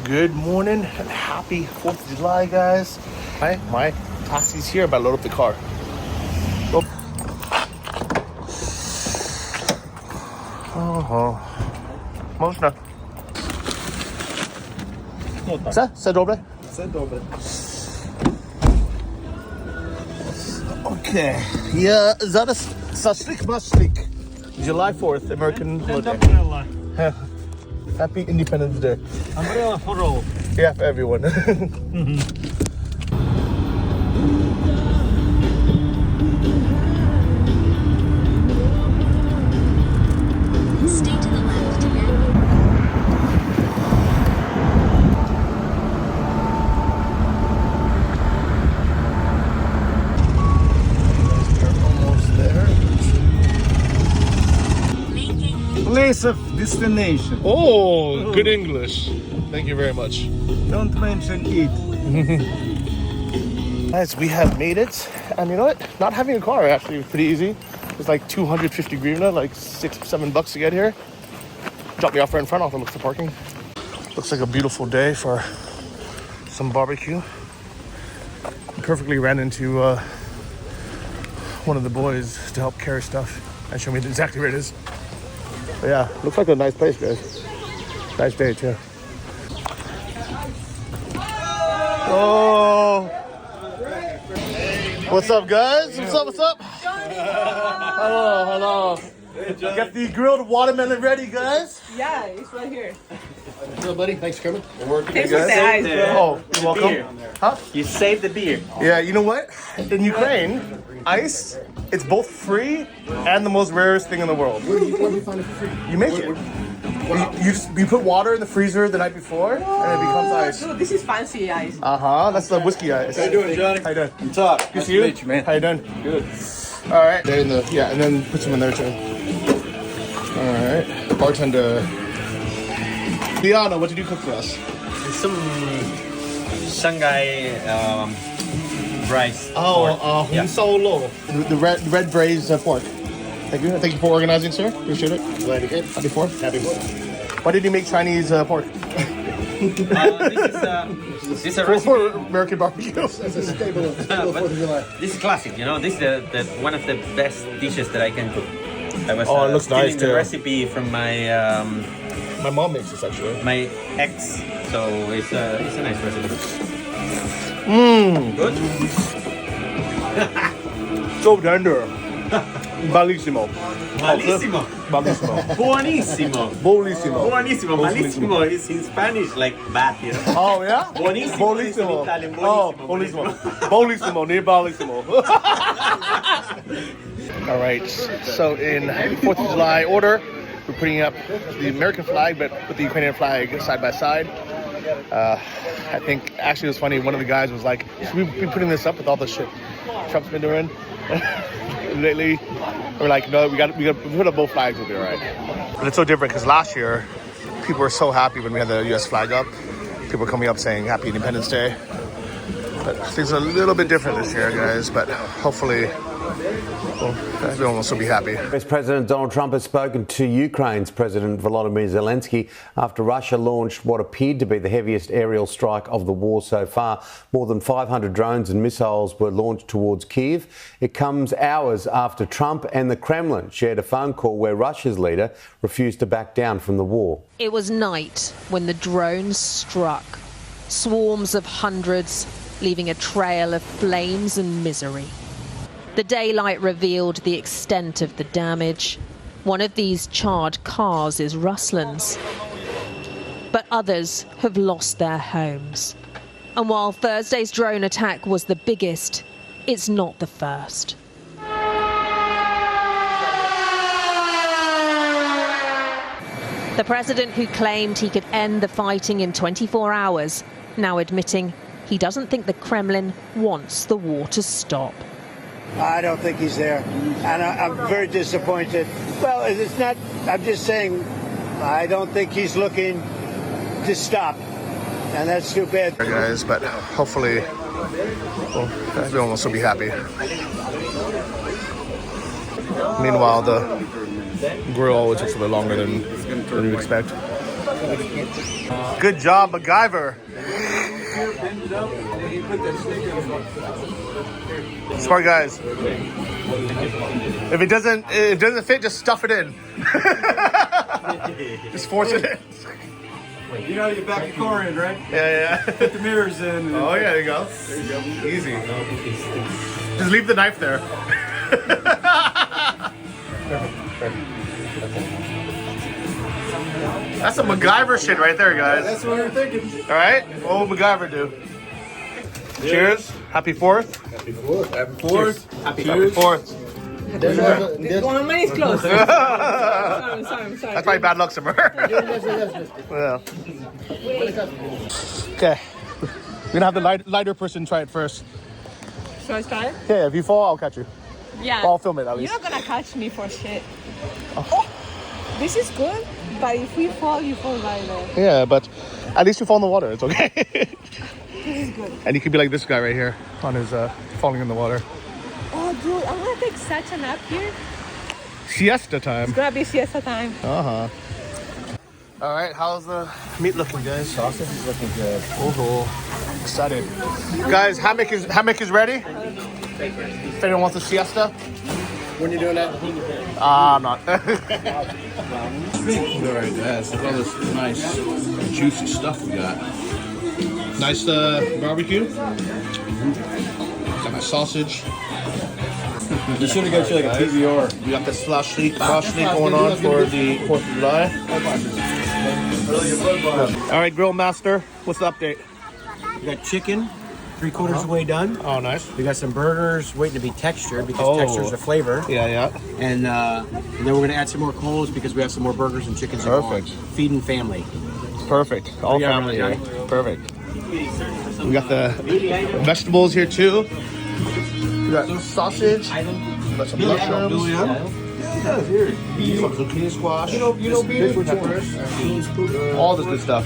Good morning and happy 4th of July, guys. My taxi's here, but I load up the car. Można. Se dobre? Se dobre. Okay. Yeah, zaraz saszlik maszlik. July 4th, American holiday. Happy Independence Day. Umbrella for all. Yeah, for everyone. Stay to the left. We're almost there. Place of destination. Oh, good English. Thank you very much. Don't mention it. Guys, we have made it. And you know what? Not having a car actually was pretty easy. It's like 250 grivna, like $6-7 to get here. Drop me off right in front, off and look for parking. Looks like a beautiful day for some barbecue. Perfectly ran into one of the boys to help carry stuff and show me exactly where it is. But yeah, looks like a nice place, guys. Nice day too. Oh, what's up, guys? What's up? Hello. Got the grilled watermelon ready, guys. Yeah, it's right here. Hello, buddy. Thanks for coming. Thanks for the ice, bro. Oh, you're welcome. Huh? You saved the beer. Yeah, you know what? In Ukraine, ice, it's both free and the most rarest thing in the world. Where do you find it for free? You make it. You put water in the freezer the night before, and it becomes ice. Dude, this is fancy ice. That's the whiskey ice. How you doing, Johnny? How you doing? I'm top. Good Nice to see you. to meet you, man. How you doing? Good. All right. They're in the and then put some in there too. All right. Bartender Liana, what did you cook for us? Some Shanghai rice. Hong Solo. The red braised pork. Thank you for organizing, sir. Appreciate it. Glad to get. Happy 4th. Happy birthday. Why did you make Chinese pork? This is a For recipe. American barbecue. That's a staple of 4th of July. This is classic. You know, this is the one of the best dishes that I can cook. I was It looks nice stealing too. the recipe from My mom makes this actually. my ex, so it's a nice recipe. Good. So tender. Bellissimo. Malissimo. Bellissimo. Buonissimo. Buonissimo. Buonissimo. Malissimo is in Spanish like bad, you know. Oh yeah? Buonissimo is in Buonissimo. Italian. Oh, Buonissimo. buonissimo. Buonissimo, near bellissimo. All right, so in 4th of July order, we're putting up the American flag, but with the Ukrainian flag side by side. I think actually it was funny. One of the guys was like, "Should we be putting this up with all the shit Trump's been doing lately?" We're like, "No, we got put up both flags. We'll be all right." But it's so different because last year, people were so happy when we had the U.S. flag up. People were coming up saying Happy Independence Day. But things are a little bit different this year, guys. But hopefully, everyone will still be happy. US President Donald Trump has spoken to Ukraine's President Volodymyr Zelensky after Russia launched what appeared to be the heaviest aerial strike of the war so far. More than 500 drones and missiles were launched towards Kyiv. It comes hours after Trump and the Kremlin shared a phone call where Russia's leader refused to back down from the war. It was night when the drones struck. Swarms of hundreds, leaving a trail of flames and misery. The daylight revealed the extent of the damage. One of these charred cars is Ruslan's. But others have lost their homes. And while Thursday's drone attack was the biggest, it's not the first. The president who claimed he could end the fighting in 24 hours, now admitting he doesn't think the Kremlin wants the war to stop. I don't think he's there, and I'm very disappointed. Well, it's not, I'm just saying, I don't think he's looking to stop, and that's too bad. Guys, but hopefully, everyone will still be happy. Meanwhile, the grill always takes a bit longer than you expect. Good job, MacGyver. Smart guys. If it doesn't fit, just stuff it in. Just force it in. You know, you back the car in, right? Yeah. Put the mirrors in. Oh yeah, there you go. Easy. Just leave the knife there. That's some MacGyver shit right there, guys. That's what we were thinking. All right, what will MacGyver do? Cheers. Happy 4th. Happy 4th. Happy 4th. Happy 4th. One man is close. sorry. That's probably bad luck somewhere. Well. Okay. We're gonna have the lighter person try it first. Should I start? Yeah, if you fall, I'll catch you. Yeah. I'll film it at You're least. not gonna catch me for shit. Oh, this is good, but if we fall, you fall right there. Yeah, but at least you fall in the water. It's okay. This is good. And you could be like this guy right here on his falling in the water. Oh, dude, I'm gonna take such a nap here. Siesta time. It's gonna be siesta time. Uh-huh. All right, how's the meat looking, guys? Sausage is looking good. Oh, excited. Guys, hammock is ready. If anyone wants a siesta. When you doing that? I'm not. All right, guys. Look at all this nice, juicy stuff we got. Nice barbecue. Got my sausage. You should have got you like a PBR. We got the slush leak going on for the 4th of July. All right, Grill Master, what's the update? We got chicken, 3/4 of the way done. Oh, nice. We got some burgers waiting to be textured because Oh. texture is a flavor. Yeah. And then we're gonna add some more coals because we have some more burgers and chickens. Perfect. Feeding family. Perfect. All Yeah, family here. really, Perfect. We got the vegetables here too. We got sausage. We got some mushrooms. Beef, some zucchini squash. Peppers. All this good stuff.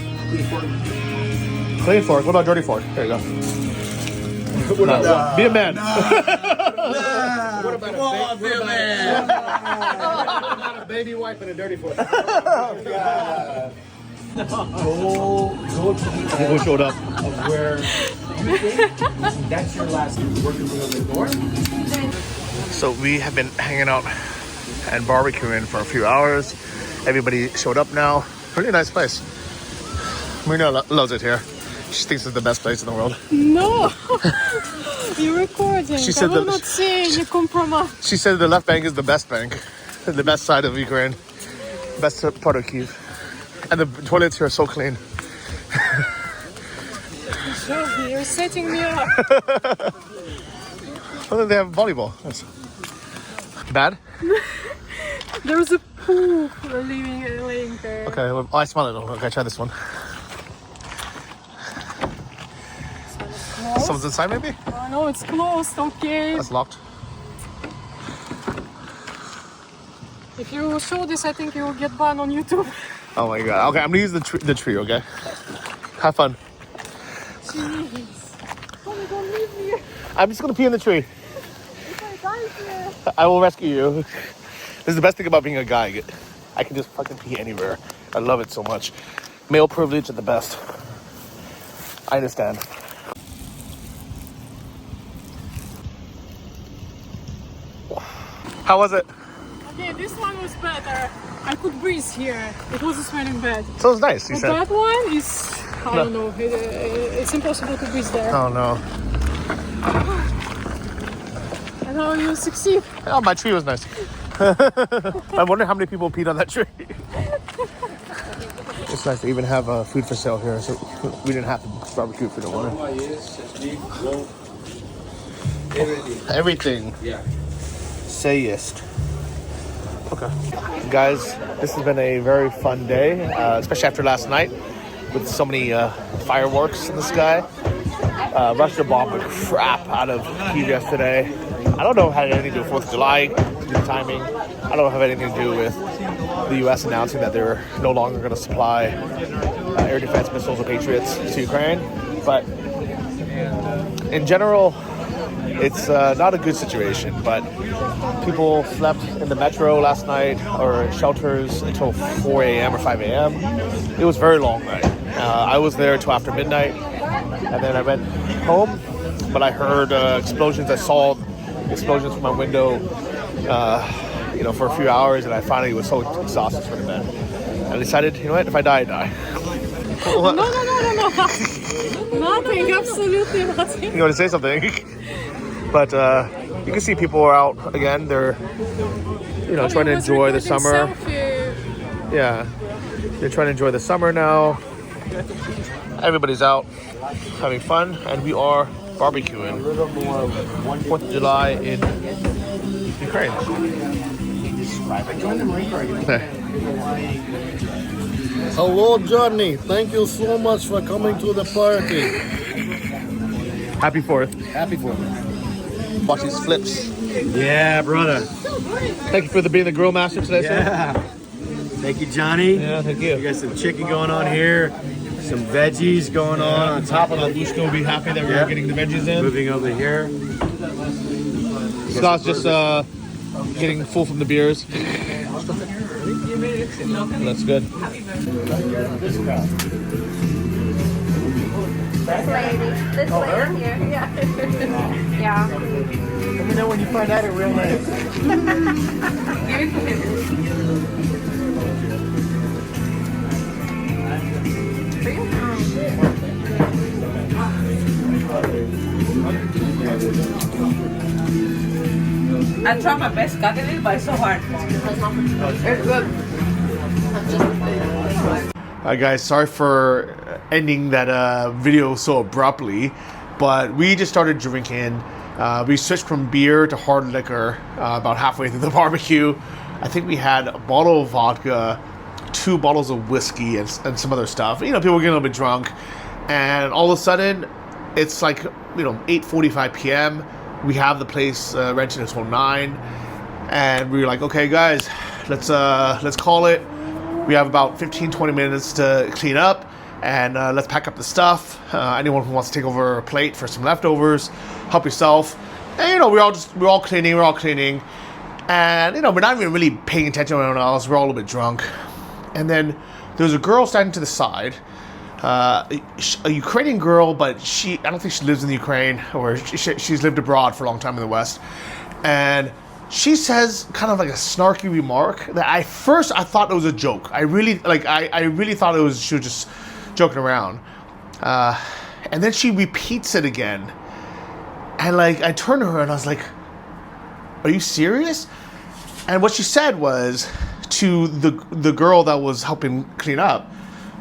Clean fork. What about dirty fork? There you go. Be a man. What about a baby wipe and a dirty fork? Who showed up? Where that's your last working on the door. So we have been hanging out and barbecuing for a few hours. Everybody showed up now. Pretty nice place. Marina loves it here. She thinks it's the best place in the world. No, you're recording. She I said will that- not say any compromise. She said the left bank is the best bank. The best side of Ukraine. Best part of Kyiv. And the toilets here are so clean. You're setting me up. Well, they have volleyball. That's bad? There's a pool laying there. Okay, well, I smell it. Okay, try this one. Closed? Someone's inside maybe? Oh, no, it's closed. Okay. That's locked. If you show this, I think you will get banned on YouTube. Oh my god. Okay, I'm gonna use the tree, okay? Have fun. Jeez. Oh, don't leave me. I'm just gonna pee in the tree. If I die here. I will rescue you. This is the best thing about being a guy. I can just fucking pee anywhere. I love it so much. Male privilege at the best. I understand. How was it? Okay, this one was better. I could breathe here. It wasn't smelling bad. So it was nice, you But said. that one is, I don't know, it's impossible to breathe there. Oh no. And how you succeed. Oh, my tree was nice. I wonder how many people peed on that tree. It's nice to even have food for sale here, so we didn't have to barbecue if we don't want to. Everything. Yeah. Sayest. Okay. Guys, this has been a very fun day, especially after last night with so many fireworks in the sky. Russia bombed the crap out of Kyiv yesterday. I don't know if it had anything to do with 4th of July, the timing. I don't know if it had anything to do with the U.S. announcing that they're no longer going to supply air defense missiles or Patriots to Ukraine. But in general, It's not a good situation, but people slept in the metro last night or in shelters until 4 a.m. or 5 a.m. It was a very long night. I was there till after midnight, and then I went home, but I heard explosions. I saw explosions from my window, for a few hours, and I finally was so exhausted for the bed. I decided, you know what, if I die, I die. No. Nothing, absolutely nothing. You want to say something? But you can see people are out again. They're, trying to enjoy the summer. Yeah, they're trying to enjoy the summer now. Everybody's out having fun, and we are barbecuing. 4th of July in Ukraine. Hello, Johnny. Thank you so much for coming to the party. Happy 4th. Happy 4th. Watch these flips. Yeah, brother. Thank you for being the grill master today, sir. Yeah. Thank you, Johnny. Yeah, thank you. We got some chicken going on here, some veggies going on top of it. Lushka will be happy that we're getting the veggies in. Moving over here. Scott's just getting full from the beers. That's good. This lady here. Yeah. Let me know when you find out a real name. I try my best cutting it, but it's so hard. It's good. Alright guys, sorry for ending that video so abruptly, but we just started drinking. We switched from beer to hard liquor about halfway through the barbecue. I think we had a bottle of vodka, 2 bottles of whiskey, and some other stuff. People were getting a little bit drunk, and all of a sudden, it's like 8:45 p.m. We have the place rented until 9, and we were like, okay guys, let's call it. We have about 15-20 minutes to clean up, and let's pack up the stuff. Anyone who wants to take over a plate for some leftovers, help yourself. And we're all cleaning, and we're not even really paying attention to anyone else. We're all a little bit drunk, and then there's a girl standing to the side. A Ukrainian girl, but I don't think she lives in the Ukraine, or she's lived abroad for a long time in the West. And she says kind of like a snarky remark that I thought it was a joke. I really thought she was just joking around. And then she repeats it again. And I turned to her and I was like, are you serious? And what she said was to the girl that was helping clean up,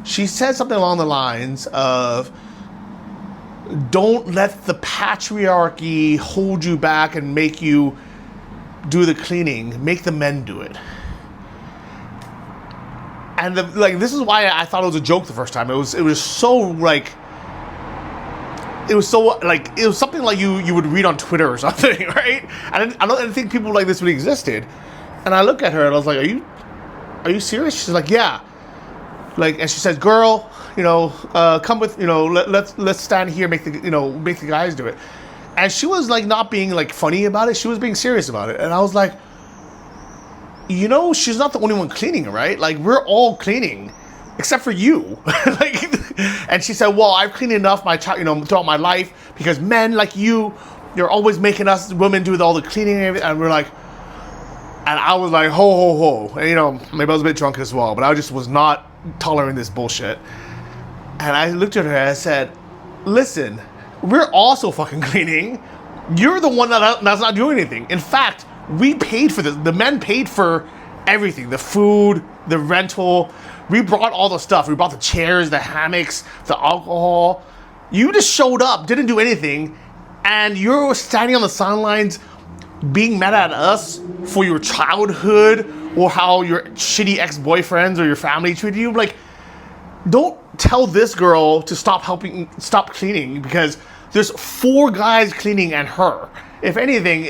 she said something along the lines of, don't let the patriarchy hold you back and make you do the cleaning. Make the men do it. And this is why I thought it was a joke the first time. It was something like you would read on Twitter or something, right? I didn't think people like this really existed. And I look at her and I was like, are you serious? She's like, yeah. And she says, girl, come with, let's stand here, make the guys do it. And she was not being funny about it. She was being serious about it. And I was like, she's not the only one cleaning, right? We're all cleaning, except for you. And she said, well, I've cleaned enough throughout my life, because men like you're always making us women do all the cleaning and everything. And and I was like, ho. And, maybe I was a bit drunk as well, but I just was not tolerating this bullshit. And I looked at her and I said, listen, we're also fucking cleaning. You're the one that's not doing anything. In fact, we paid for this. The men paid for everything. The food, the rental. We brought all the stuff. We brought the chairs, the hammocks, the alcohol. You just showed up, didn't do anything, and you're standing on the sidelines being mad at us for your childhood or how your shitty ex-boyfriends or your family treated you. Don't tell this girl to stop cleaning, because there's 4 guys cleaning and her. If anything,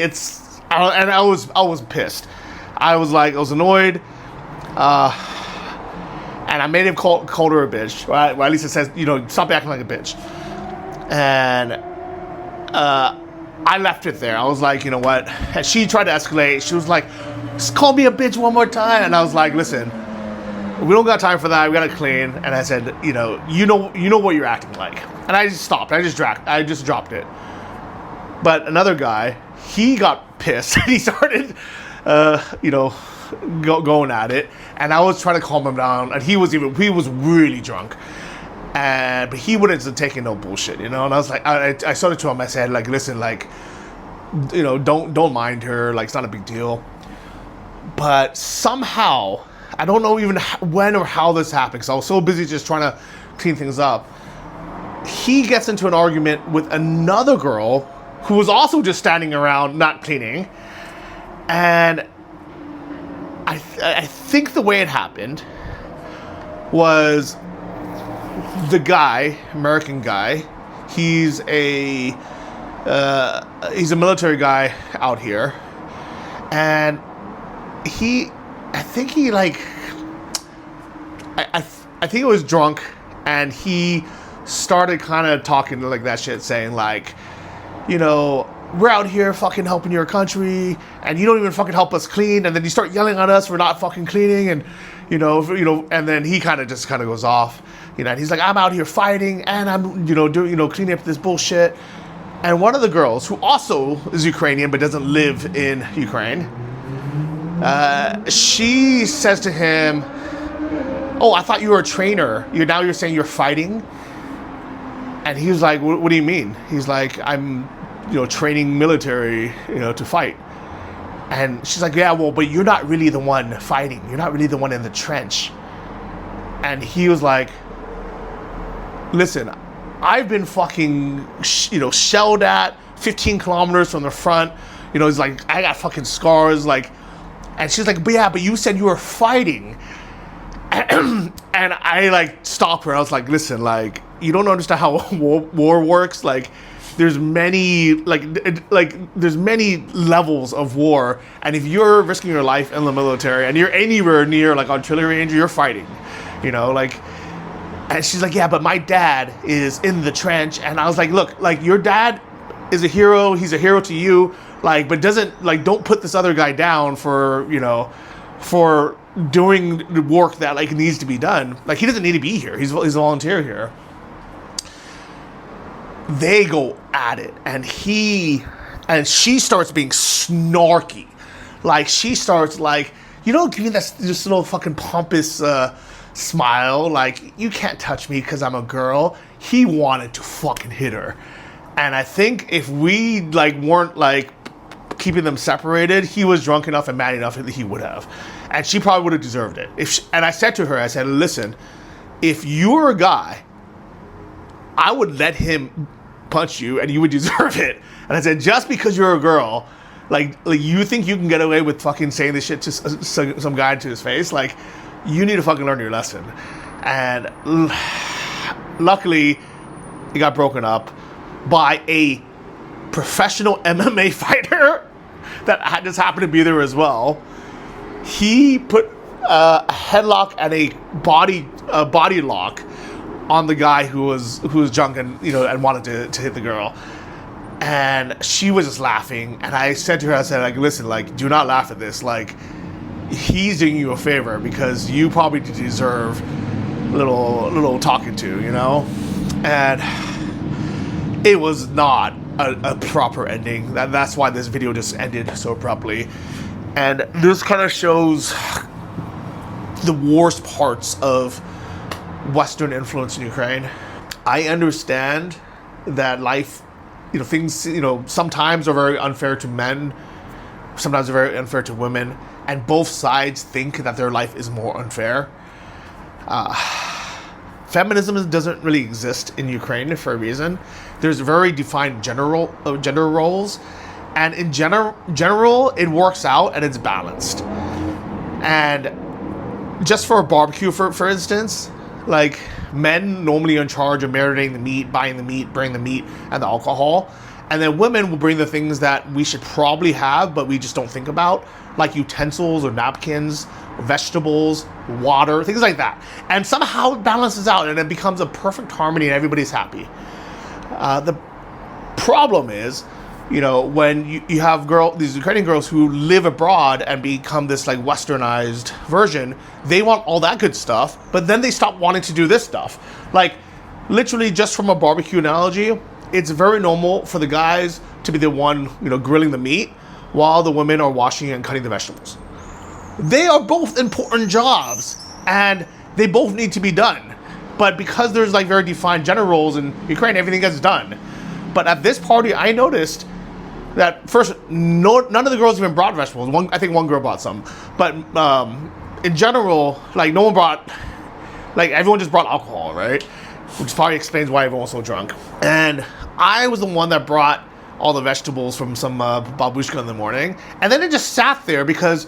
I was pissed. I was annoyed. And I made him called her a bitch. Right? Well, at least it says, stop acting like a bitch. And I left it there. I was like, you know what? And she tried to escalate. She was like, just call me a bitch one more time. And I was like, listen, we don't got time for that. We gotta clean. And I said, you know what you're acting like. And I just stopped. I just dropped it. But another guy, he got pissed and he started, going at it. And I was trying to calm him down. And he was really drunk. But he wouldn't take no bullshit, And I was like, I started to him. I said, like, listen, like, don't mind her. Like, it's not a big deal. But somehow, I don't know even when or how this happened, because I was so busy just trying to clean things up. He gets into an argument with another girl who was also just standing around not cleaning. And I think the way it happened was the guy, American guy, he's a military guy out here, and I think he was drunk, and he started kind of talking like that shit, saying like, we're out here fucking helping your country, and you don't even fucking help us clean, and then you start yelling at us for not fucking cleaning, and and then he kind of goes off, and he's like, I'm out here fighting, and I'm doing cleaning up this bullshit. And one of the girls, who also is Ukrainian but doesn't live in Ukraine, she says to him, oh, I thought you were a trainer. You're saying you're fighting? And he was like, what do you mean? He's like, I'm training military, to fight. And she's like, yeah, well, but you're not really the one fighting. You're not really the one in the trench. And he was like, listen, I've been fucking, shelled at 15 kilometers from the front. He's like, I got fucking scars. Like, and she's like, but you said you were fighting. And I stopped her. I was like, listen, like, you don't understand how war works. Like, there's many there's many levels of war, and if you're risking your life in the military and you're anywhere near like artillery range, you're fighting, And she's like, yeah, but my dad is in the trench. And I was like, look, like, your dad is a hero. He's a hero to you, but don't put this other guy down for for doing the work that needs to be done. Like, he doesn't need to be here. He's a volunteer here. They go at it, and she starts being snarky. Like, she starts giving this little fucking pompous smile, like, you can't touch me because I'm a girl. He wanted to fucking hit her. And I think if we weren't keeping them separated, he was drunk enough and mad enough that he would have. And she probably would have deserved it. And I said to her, I said, listen, if you were a guy, I would let him punch you and you would deserve it. And I said, just because you're a girl, you think you can get away with fucking saying this shit to some guy to his face? Like, you need to fucking learn your lesson. And luckily, it got broken up by a professional MMA fighter that just happened to be there as well. He put a headlock and a body lock on the guy who was drunk and and wanted to hit the girl. And she was just laughing. And I said to her, I said, listen, do not laugh at this. He's doing you a favor because you probably deserve a little talking to, And it was not a proper ending. That's why this video just ended so abruptly. And this kind of shows the worst parts of Western influence in Ukraine. I understand that life, things, sometimes are very unfair to men, sometimes are very unfair to women, and both sides think that their life is more unfair. Feminism doesn't really exist in Ukraine for a reason. There's very defined gender roles, and in general, it works out and it's balanced. And just for a barbecue, for instance, men normally are in charge of marinating the meat, buying the meat, bringing the meat and the alcohol. And then women will bring the things that we should probably have, but we just don't think about, like utensils or napkins, vegetables, water, things like that. And somehow it balances out and it becomes a perfect harmony and everybody's happy. The problem is you know, when you have these Ukrainian girls who live abroad and become this like westernized version, they want all that good stuff, but then they stop wanting to do this stuff. Like, literally, just from a barbecue analogy, it's very normal for the guys to be the one, you know, grilling the meat while the women are washing and cutting the vegetables. They are both important jobs and they both need to be done. But because there's like very defined gender roles in Ukraine, everything gets done. But at this party, I noticed that first, none of the girls even brought vegetables. I think one girl brought some. But in general, like no one brought, like everyone just brought alcohol, right? Which probably explains why everyone was so drunk. And I was the one that brought all the vegetables from some babushka in the morning. And then it just sat there because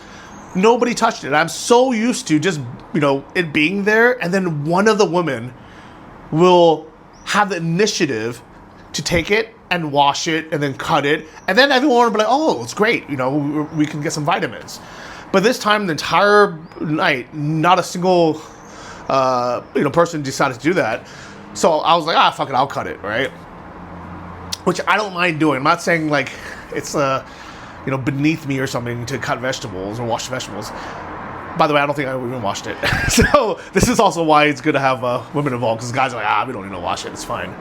nobody touched it. I'm so used to just, you know, it being there. And then one of the women will have the initiative to take it and wash it and then cut it. And then everyone will be like, oh, it's great. You know, we can get some vitamins. But this time, the entire night, not a single, you know, person decided to do that. So I was like, fuck it, I'll cut it, right? Which I don't mind doing. I'm not saying like it's you know, beneath me or something to cut vegetables or wash vegetables. By the way, I don't think I even washed it. So this is also why it's good to have women involved, because guys are like, we don't need to wash it, it's fine.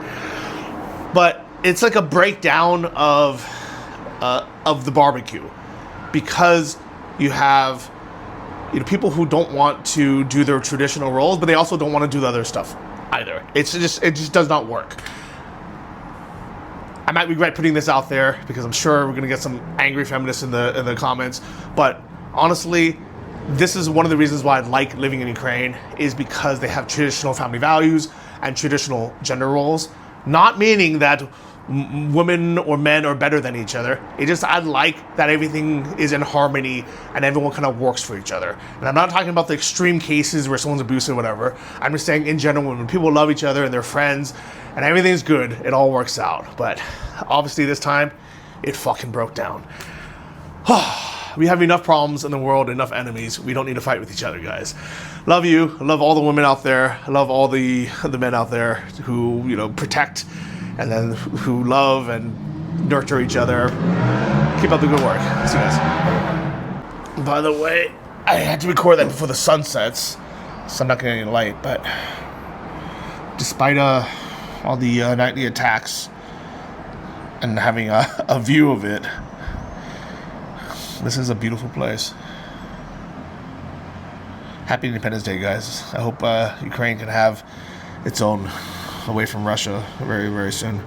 But it's like a breakdown of the barbecue, because you have, you know, people who don't want to do their traditional roles, but they also don't want to do the other stuff either. It just does not work. I might regret putting this out there because I'm sure we're gonna get some angry feminists in the comments. But honestly, this is one of the reasons why I like living in Ukraine, is because they have traditional family values and traditional gender roles. Not meaning that women or men are better than each other. It just, I like that everything is in harmony and everyone kind of works for each other. And I'm not talking about the extreme cases where someone's abusive or whatever. I'm just saying in general, when people love each other and they're friends and everything's good, it all works out. But obviously this time, it fucking broke down. We have enough problems in the world, enough enemies. We don't need to fight with each other, guys. Love you. I love all the women out there. I love all the men out there who, you know, protect and then who love and nurture each other. Keep up the good work. See you guys. By the way, I had to record that before the sun sets, so I'm not getting any light, but despite all the nightly attacks and having a view of it, this is a beautiful place. Happy Independence Day, guys. I hope Ukraine can have its own away from Russia very, very soon.